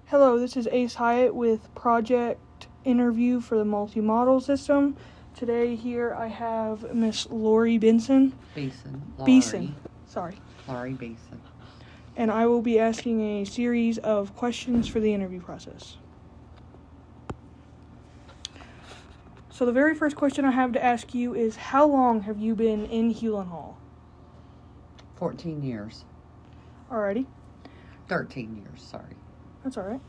Hello, this is Ace Hyatt with project interview for the Multimodal system. Today here I have Miss Lori Benson. Beeson. Sorry. Lori Beeson. And I will be asking a series of questions for the interview process. So the very first question I have to ask you is, how long have you been in Hewlin Hall? 14 years. Alrighty. 13 years, sorry. That's alright.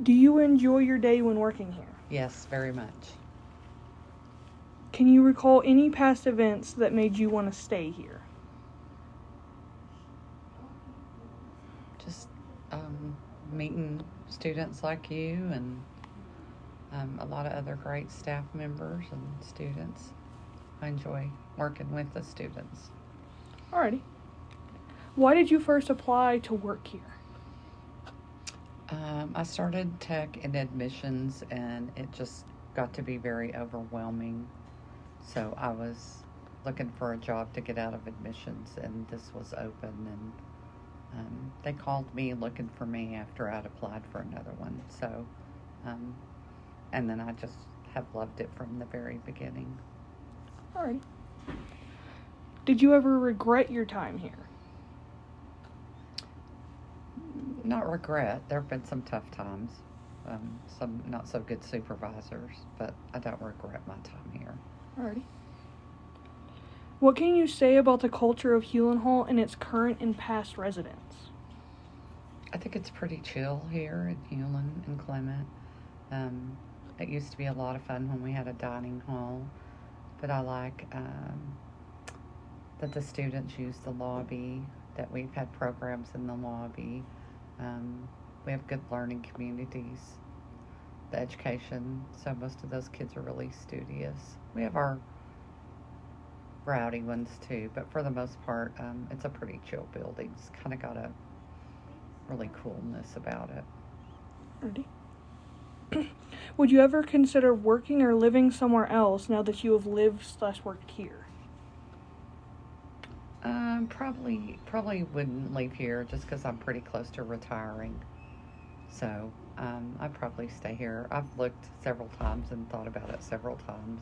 Do you enjoy your day when working here? Yes, very much. Can you recall any past events that made you want to stay here? Just meeting students like you and a lot of other great staff members and students. I enjoy working with the students. Alrighty. Why did you first apply to work here? I started tech in admissions, and it just got to be very overwhelming. So I was looking for a job to get out of admissions, and this was open, and they called me looking for me after I'd applied for another one. So, and then I just have loved it from the very beginning. Alrighty. Did you ever regret your time here? Not regret. There have been some tough times, some not so good supervisors, but I don't regret my time here. Alrighty. What can you say about the culture of Hewlin Hall and its current and past residents? I think it's pretty chill here in Hewlin and Clement. It used to be a lot of fun when we had a dining hall, but I like that the students use the lobby, that we've had programs in the lobby. We have good learning communities, the education, so most of those kids are really studious. We have our rowdy ones too, but for the most part, it's a pretty chill building. It's kind of got a really coolness about it. Alrighty. Would you ever consider working or living somewhere else now that you have lived/worked here? Probably wouldn't leave here just because I'm pretty close to retiring. So I'd probably stay here. I've looked several times and thought about it several times.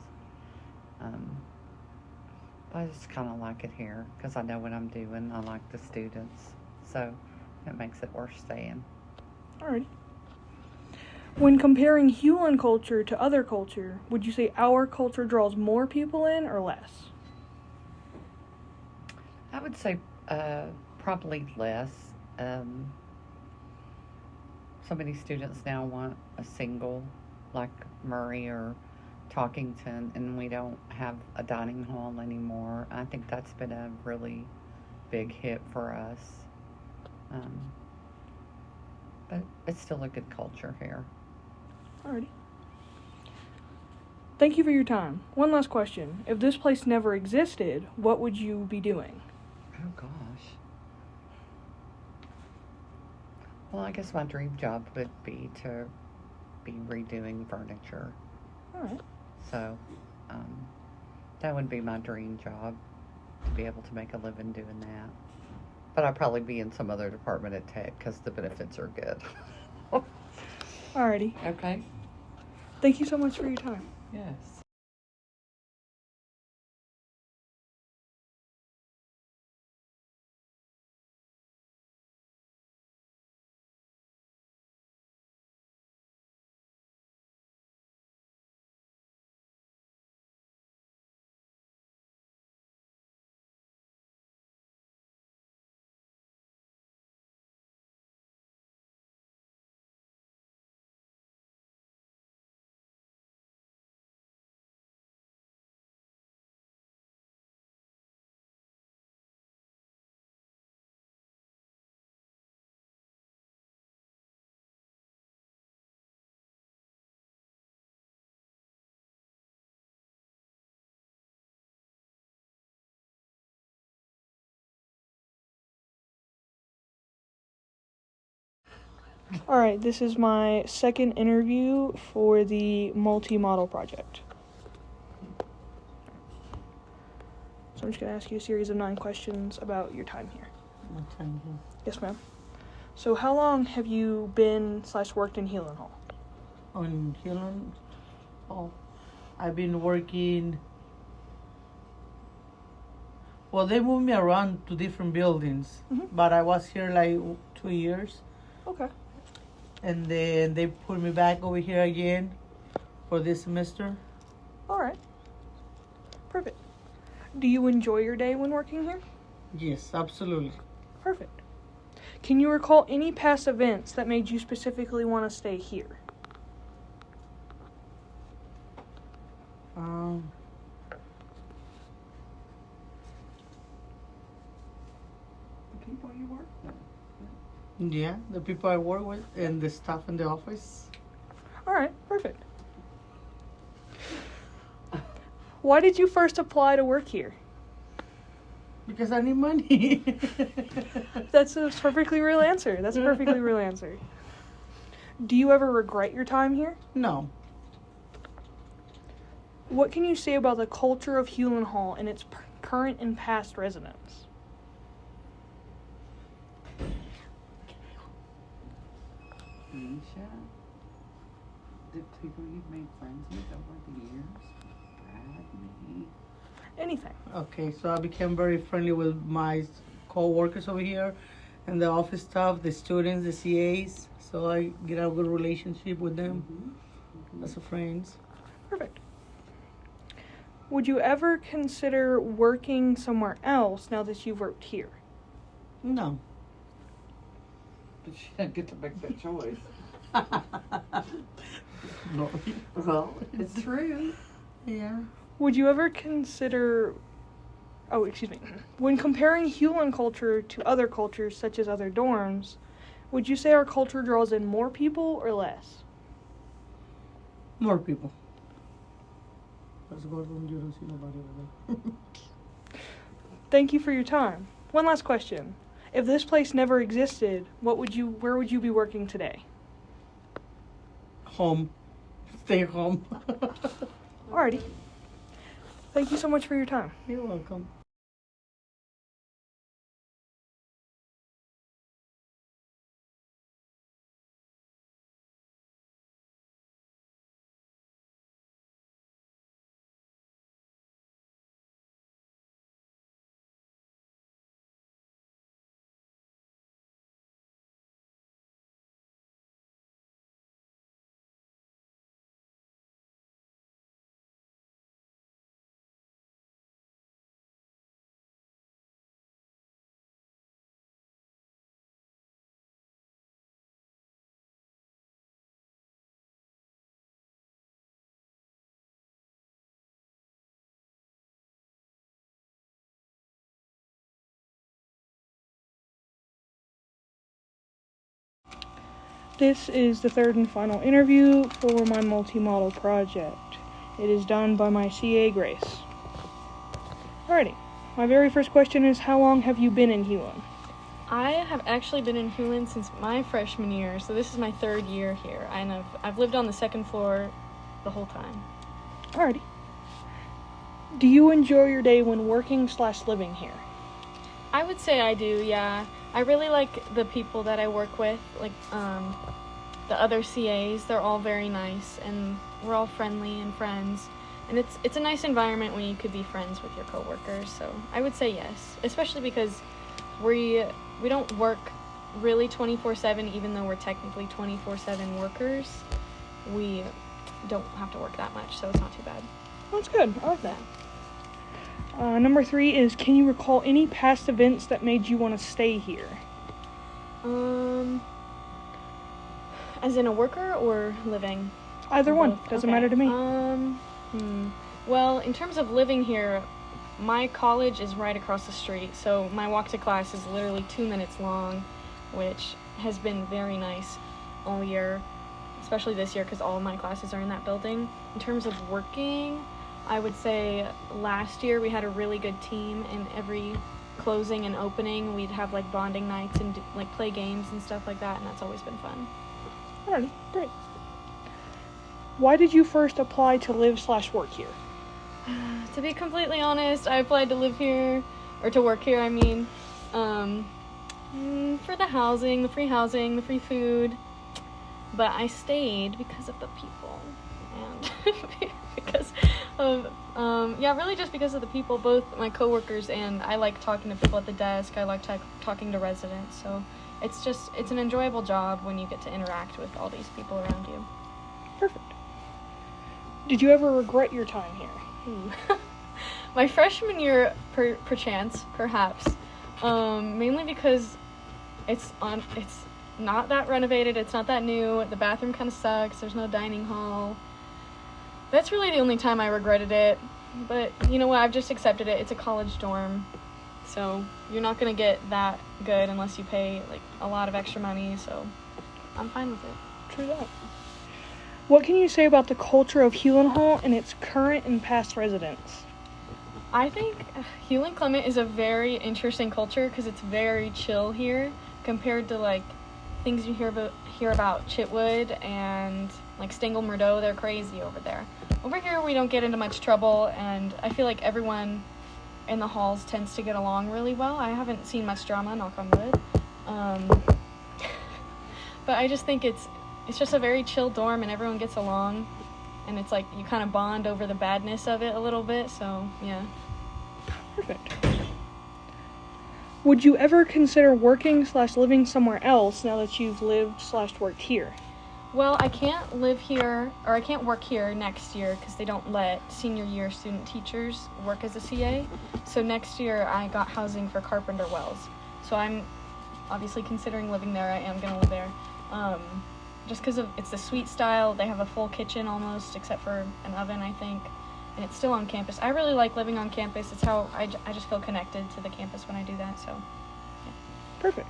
I just kind of like it here because I know what I'm doing. I like the students. So it makes it worth staying. Alrighty. When comparing Hewlin culture to other culture, would you say our culture draws more people in or less? I would say probably less. So many students now want a single, like Murray or Talkington, and we don't have a dining hall anymore. I think that's been a really big hit for us. But it's still a good culture here. Alrighty. Thank you for your time. One last question. If this place never existed, what would you be doing? Oh, gosh. Well, I guess my dream job would be to be redoing furniture. Alright. So, that would be my dream job, to be able to make a living doing that. But I'd probably be in some other department at Tech because the benefits are good. Alrighty. Okay. Thank you so much for your time. Yes. Alright, this is my second interview for the Multimodal project. So I'm just going to ask you a series of 9 questions about your time here. Okay. Yes, ma'am. So how long have you been / worked in Hewlin Hall? On Hewlin Hall, I've been working. Well, they moved me around to different buildings, but I was here like 2 years. Okay. And then they put me back over here again for this semester. All right. Perfect. Do you enjoy your day when working here? Yes, absolutely. Perfect. Can you recall any past events that made you specifically want to stay here? The people you work with. Yeah, the people I work with and the staff in the office. All right, perfect. Why did you first apply to work here? Because I need money. That's a perfectly real answer. That's a perfectly real answer. Do you ever regret your time here? No. What can you say about the culture of Hewlin Hall and its current and past residents? Misha, the people you've made friends with over the years, Brad, me. Anything. Okay, so I became very friendly with my co-workers over here and the office staff, the students, the CAs. So I get a good relationship with them as a friends. Perfect. Would you ever consider working somewhere else now that you've worked here? No. But she didn't get to make that choice. No. Well, it's true. Yeah. Would you ever consider... When comparing Hewlin culture to other cultures, such as other dorms, would you say our culture draws in more people or less? More people. Let's go home. You don't see nobody over there. Thank you for your time. One last question. If this place never existed, where would you be working today? Home. Stay home. Alrighty. Thank you so much for your time. You're welcome. This is the third and final interview for my multimodal project. It is done by my CA, Grace. Alrighty. My very first question is, how long have you been in Hewlin? I have actually been in Hewlin since my freshman year, so this is my 3rd year here, and I've lived on the 2nd floor the whole time. Alrighty. Do you enjoy your day when working / living here? I would say I do, yeah. I really like the people that I work with, like the other CAs. They're all very nice, and we're all friendly and friends. And it's a nice environment when you could be friends with your coworkers. So I would say yes, especially because we don't work really 24/7, even though we're technically 24/7 workers. We don't have to work that much, so it's not too bad. That's good. I like that. Number 3 is, can you recall any past events that made you want to stay here? As in a worker or living? Either one. Doesn't matter to me. Well, in terms of living here, my college is right across the street, so my walk to class is literally 2 minutes long, which has been very nice all year, especially this year because all of my classes are in that building. In terms of working, I would say last year we had a really good team, and every closing and opening we'd have like bonding nights and like play games and stuff like that, and that's always been fun. Alrighty, great. Why did you first apply to live / work here? To be completely honest, I applied to live here, or to work here, I mean, For the housing, the free housing, the free food. But I stayed because of the people. And because of, really just because of the people, both my coworkers and I like talking to people at the desk. I like talking to residents. So it's an enjoyable job when you get to interact with all these people around you. Perfect. Did you ever regret your time here? My freshman year, perhaps. Mainly because it's not that renovated, it's not that new, the bathroom kind of sucks, there's no dining hall. That's really the only time I regretted it, but you know what, I've just accepted it. It's a college dorm, so you're not going to get that good unless you pay like a lot of extra money, so I'm fine with it. True that. What can you say about the culture of Hewlin Hall and its current and past residents? I think Hewlin Clement is a very interesting culture because it's very chill here compared to like things you hear about Chitwood and like Stengel Murdo. They're crazy over there. Over here we don't get into much trouble, and I feel like everyone in the halls tends to get along really well. I haven't seen much drama, knock on wood. But I just think it's just a very chill dorm and everyone gets along, and it's like you kind of bond over the badness of it a little bit, so yeah. Perfect. Would you ever consider working/living somewhere else now that you've lived/worked here? Well, I can't live here, or I can't work here next year because they don't let senior year student teachers work as a CA. So next year I got housing for Carpenter Wells. So I'm obviously considering living there. I am going to live there. Just because it's the suite style. They have a full kitchen almost, except for an oven, I think. And it's still on campus. I really like living on campus. It's how I just feel connected to the campus when I do that, so yeah. Perfect.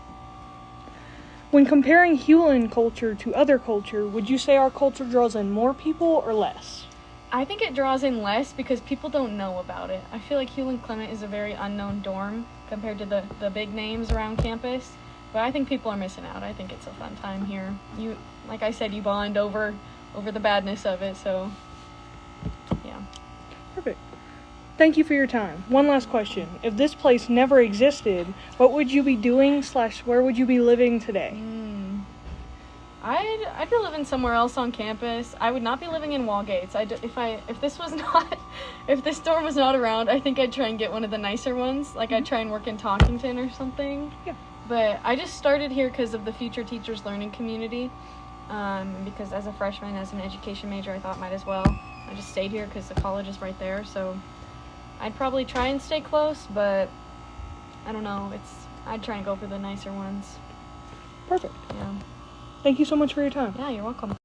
When comparing Hewlin culture to other culture, would you say our culture draws in more people or less? I think it draws in less because people don't know about it. I feel like Hewlin Clement is a very unknown dorm compared to the big names around campus. But I think people are missing out. I think it's a fun time here. You, like I said, you bond over the badness of it, so yeah. Perfect. Thank you for your time. One last question. If this place never existed, what would you be doing / where would you be living today? I'd be living somewhere else on campus. I would not be living in Wallgates. If this dorm was not around, I think I'd try and get one of the nicer ones. Like I'd try and work in Talkington or something. Yeah. But I just started here because of the Future Teachers Learning Community. Because as a freshman, as an education major, I thought might as well. I just stayed here because the college is right there, so I'd probably try and stay close, but I don't know. I'd try and go for the nicer ones. Perfect. Yeah. Thank you so much for your time. Yeah, you're welcome.